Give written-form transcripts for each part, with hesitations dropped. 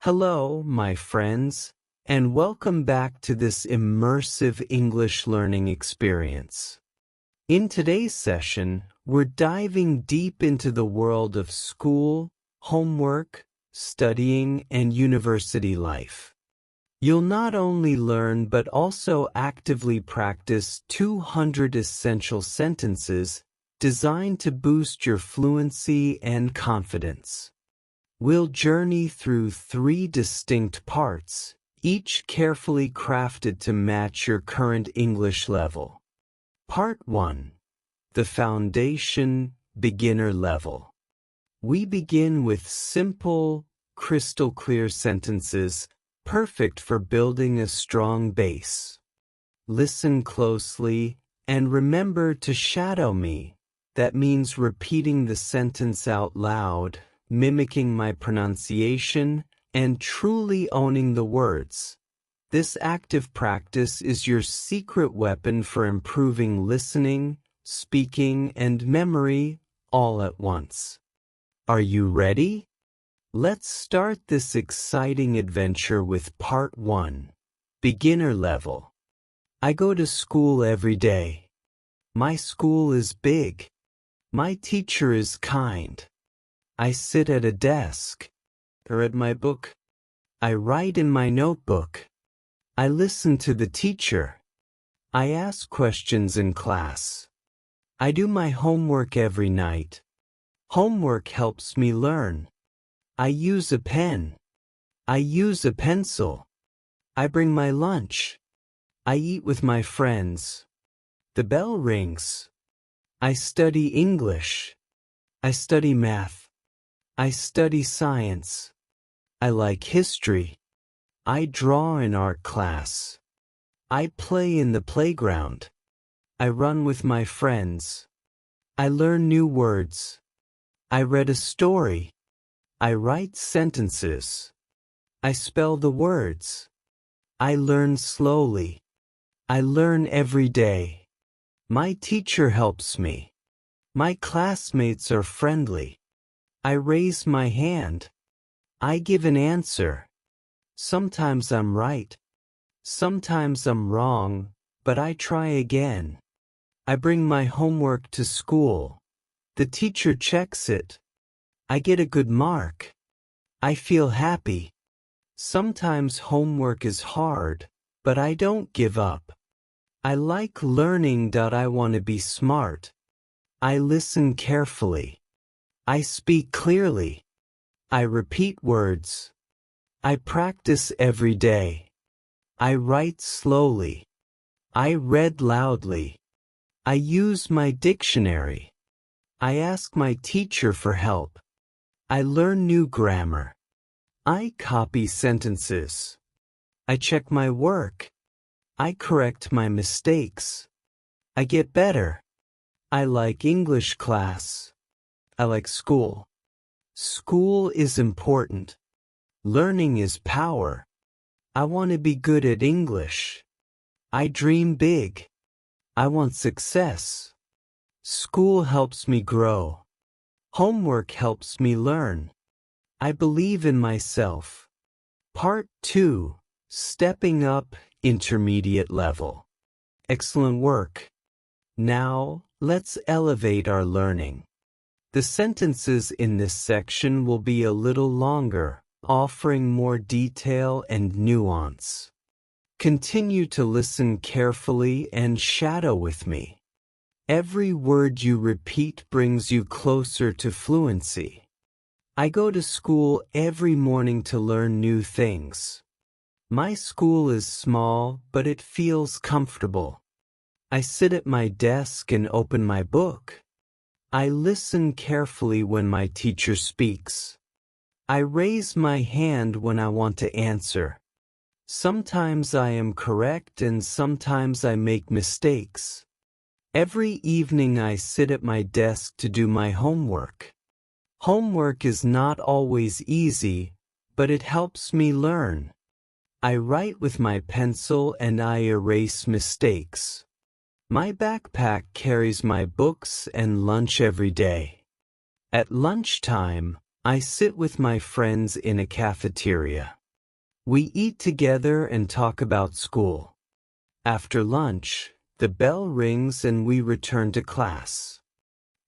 Hello, my friends, and welcome back to this immersive English learning experience. In today's session, we're diving deep into the world of school, homework, studying, and university life. You'll not only learn but also actively practice 200 essential sentences designed to boost your fluency and confidence. We'll journey through 3 distinct parts, each carefully crafted to match your current English level. Part 1. The Foundation, Beginner Level. We begin with simple, crystal clear sentences, perfect for building a strong base. Listen closely and remember to shadow me. That means repeating the sentence out loud, mimicking my pronunciation, and truly owning the words. This active practice is your secret weapon for improving listening, speaking, and memory all at once. Are you ready? Let's start this exciting adventure with Part 1, Beginner Level. I go to school every day. My school is big. My teacher is kind. I sit at a desk, or at my book. I write in my notebook. I listen to the teacher. I ask questions in class. I do my homework every night. Homework helps me learn. I use a pen. I use a pencil. I bring my lunch. I eat with my friends. The bell rings. I study English. I study math. I study science. I like history. I draw in art class. I play in the playground. I run with my friends. I learn new words. I read a story. I write sentences. I spell the words. I learn slowly. I learn every day. My teacher helps me. My classmates are friendly. I raise my hand. I give an answer. Sometimes I'm right. Sometimes I'm wrong, but I try again. I bring my homework to school. The teacher checks it. I get a good mark. I feel happy. Sometimes homework is hard, but I don't give up. I like learning. I want to be smart. I listen carefully. I speak clearly. I repeat words. I practice every day. I write slowly. I read loudly. I use my dictionary. I ask my teacher for help. I learn new grammar. I copy sentences. I check my work. I correct my mistakes. I get better. I like English class. I like school. School is important. Learning is power. I want to be good at English. I dream big. I want success. School helps me grow. Homework helps me learn. I believe in myself. Part 2, Stepping Up, Intermediate Level. Excellent work. Now, let's elevate our learning. The sentences in this section will be a little longer, offering more detail and nuance. Continue to listen carefully and shadow with me. Every word you repeat brings you closer to fluency. I go to school every morning to learn new things. My school is small, but it feels comfortable. I sit at my desk and open my book. I listen carefully when my teacher speaks. I raise my hand when I want to answer. Sometimes I am correct and sometimes I make mistakes. Every evening I sit at my desk to do my homework. Homework is not always easy, but it helps me learn. I write with my pencil and I erase mistakes. My backpack carries my books and lunch every day. At lunchtime, I sit with my friends in a cafeteria. We eat together and talk about school. After lunch, the bell rings and we return to class.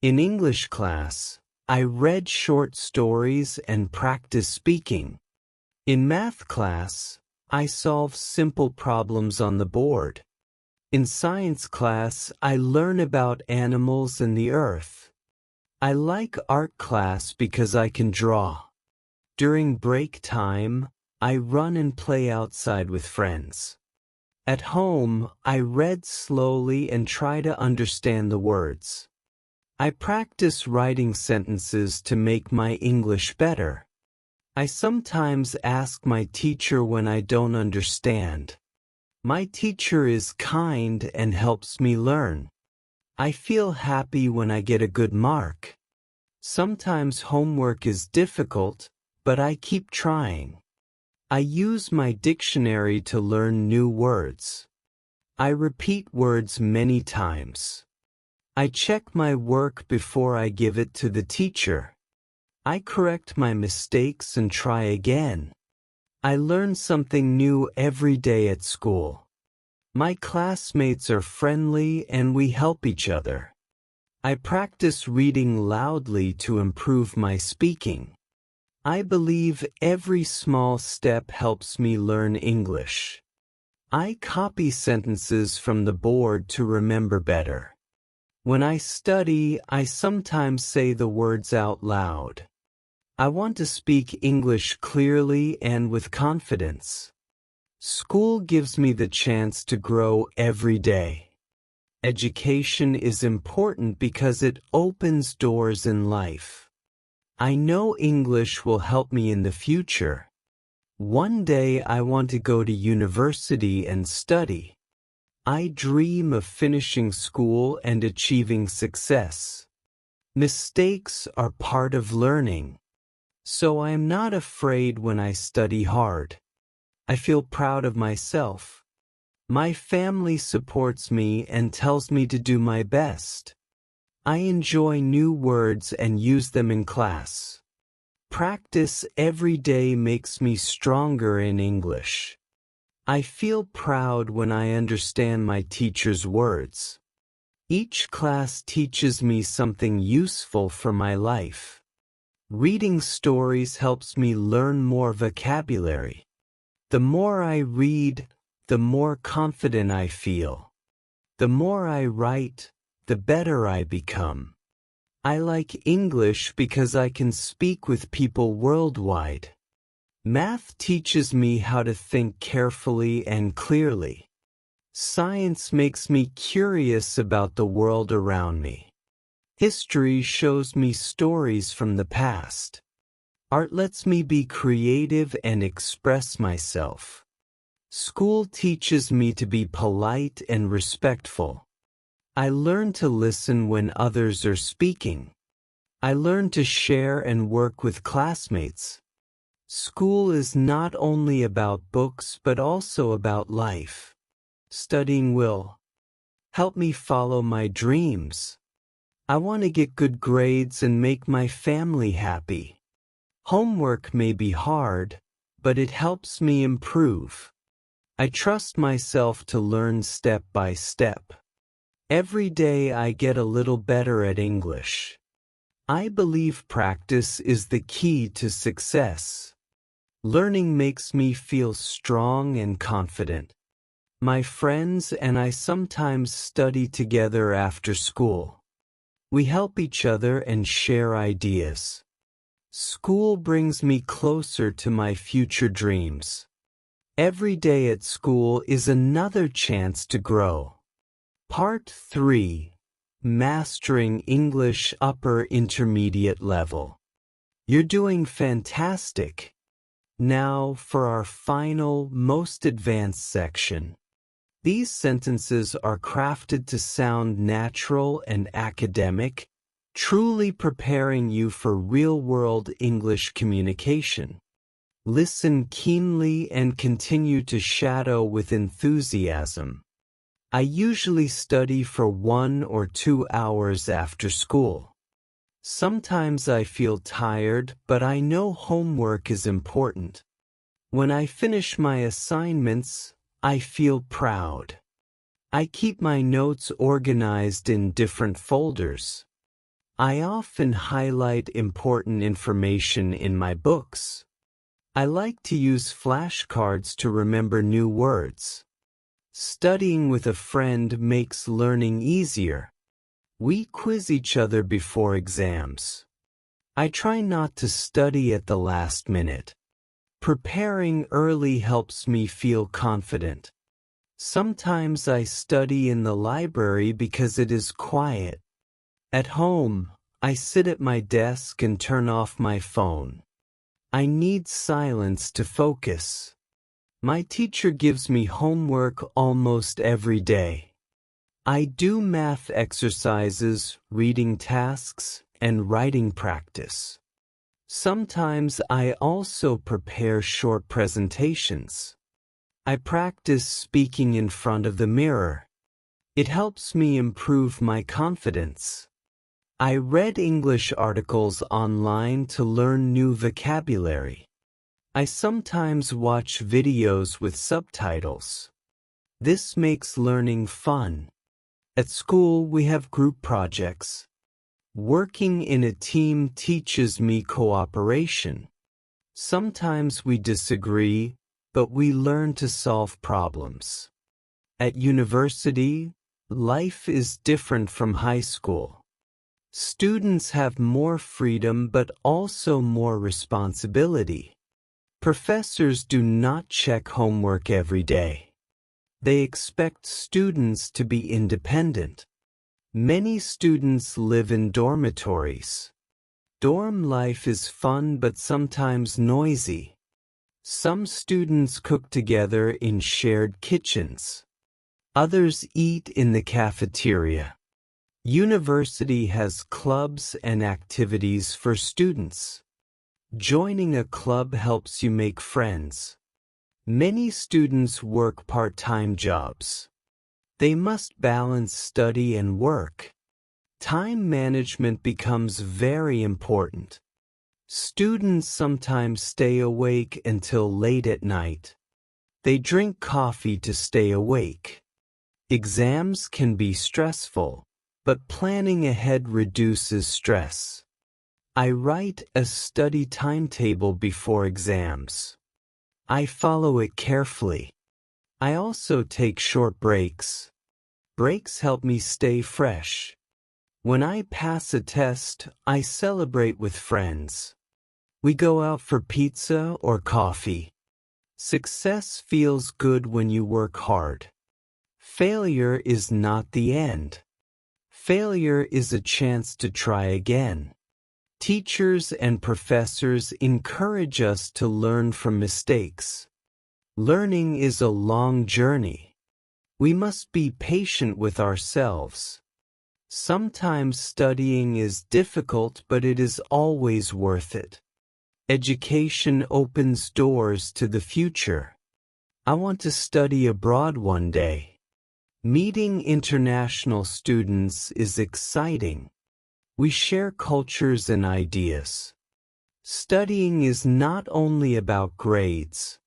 In English class, I read short stories and practiced speaking. In math class, I solve simple problems on the board. In science class, I learn about animals and the earth. I like art class because I can draw. During break time, I run and play outside with friends. At home, I read slowly and try to understand the words. I practice writing sentences to make my English better. I sometimes ask my teacher when I don't understand. My teacher is kind and helps me learn. I feel happy when I get a good mark. Sometimes homework is difficult, but I keep trying. I use my dictionary to learn new words. I repeat words many times. I check my work before I give it to the teacher. I correct my mistakes and try again. I learn something new every day at school. My classmates are friendly and we help each other. I practice reading loudly to improve my speaking. I believe every small step helps me learn English. I copy sentences from the board to remember better. When I study, I sometimes say the words out loud. I want to speak English clearly and with confidence. School gives me the chance to grow every day. Education is important because it opens doors in life. I know English will help me in the future. One day I want to go to university and study. I dream of finishing school and achieving success. Mistakes are part of learning. So I am not afraid when I study hard. I feel proud of myself. My family supports me and tells me to do my best. I enjoy new words and use them in class. Practice every day makes me stronger in English. I feel proud when I understand my teacher's words. Each class teaches me something useful for my life. Reading stories helps me learn more vocabulary. The more I read, the more confident I feel. The more I write, the better I become. I like English because I can speak with people worldwide. Math teaches me how to think carefully and clearly. Science makes me curious about the world around me. History shows me stories from the past. Art lets me be creative and express myself. School teaches me to be polite and respectful. I learn to listen when others are speaking. I learn to share and work with classmates. School is not only about books but also about life. Studying will help me follow my dreams. I want to get good grades and make my family happy. Homework may be hard, but it helps me improve. I trust myself to learn step by step. Every day I get a little better at English. I believe practice is the key to success. Learning makes me feel strong and confident. My friends and I sometimes study together after school. We help each other and share ideas. School brings me closer to my future dreams. Every day at school is another chance to grow. Part 3. Mastering English Upper Intermediate Level. You're doing fantastic. Now for our final, most advanced section. These sentences are crafted to sound natural and academic, truly preparing you for real-world English communication. Listen keenly and continue to shadow with enthusiasm. I usually study for 1 or 2 hours after school. Sometimes I feel tired, but I know homework is important. When I finish my assignments, I feel proud. I keep my notes organized in different folders. I often highlight important information in my books. I like to use flashcards to remember new words. Studying with a friend makes learning easier. We quiz each other before exams. I try not to study at the last minute. Preparing early helps me feel confident. Sometimes I study in the library because it is quiet. At home, I sit at my desk and turn off my phone. I need silence to focus. My teacher gives me homework almost every day. I do math exercises, reading tasks, and writing practice. Sometimes I also prepare short presentations. I practice speaking in front of the mirror. It helps me improve my confidence. I read English articles online to learn new vocabulary. I sometimes watch videos with subtitles. This makes learning fun. At school, we have group projects. Working in a team teaches me cooperation. Sometimes we disagree, but we learn to solve problems. At university, life is different from high school. Students have more freedom but also more responsibility. Professors do not check homework every day. They expect students to be independent. Many students live in dormitories. Dorm life is fun but sometimes noisy. Some students cook together in shared kitchens. Others eat in the cafeteria. University has clubs and activities for students. Joining a club helps you make friends. Many students work part-time jobs. They must balance study and work. Time management becomes very important. Students sometimes stay awake until late at night. They drink coffee to stay awake. Exams can be stressful, but planning ahead reduces stress. I write a study timetable before exams. I follow it carefully. I also take short breaks. Breaks help me stay fresh. When I pass a test, I celebrate with friends. We go out for pizza or coffee. Success feels good when you work hard. Failure is not the end. Failure is a chance to try again. Teachers and professors encourage us to learn from mistakes. Learning is a long journey. We must be patient with ourselves. Sometimes studying is difficult, but it is always worth it. Education opens doors to the future. I want to study abroad one day. Meeting international students is exciting. We share cultures and ideas. Studying is not only about grades.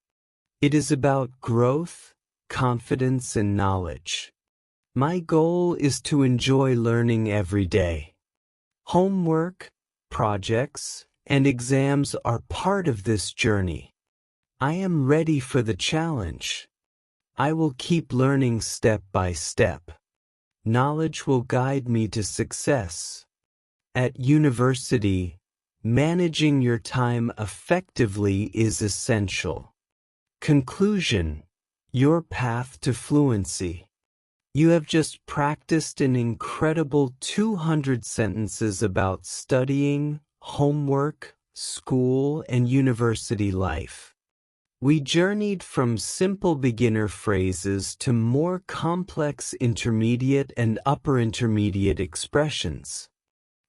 It is about growth, confidence, and knowledge. My goal is to enjoy learning every day. Homework, projects, and exams are part of this journey. I am ready for the challenge. I will keep learning step by step. Knowledge will guide me to success. At university, managing your time effectively is essential. Conclusion: your path to fluency. You have just practiced an incredible 200 sentences about studying, homework, school, and university life. We journeyed from simple beginner phrases to more complex intermediate and upper intermediate expressions.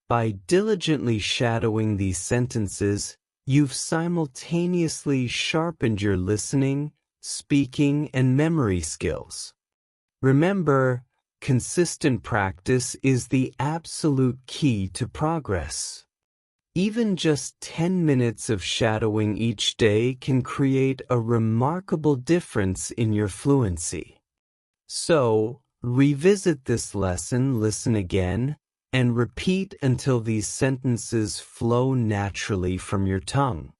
By diligently shadowing these sentences, you've simultaneously sharpened your listening, speaking, and memory skills. Remember, consistent practice is the absolute key to progress. Even just 10 minutes of shadowing each day can create a remarkable difference in your fluency. So, revisit this lesson, listen again, and repeat until these sentences flow naturally from your tongue.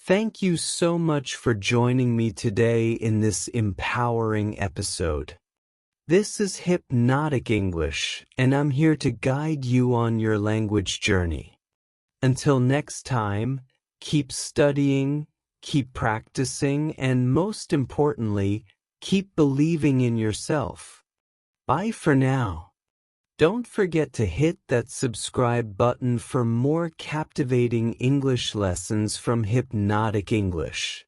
Thank you so much for joining me today in this empowering episode. This is Hypnotic English, and I'm here to guide you on your language journey. Until next time, keep studying, keep practicing, and most importantly, keep believing in yourself. Bye for now. Don't forget to hit that subscribe button for more captivating English lessons from Hypnotic English.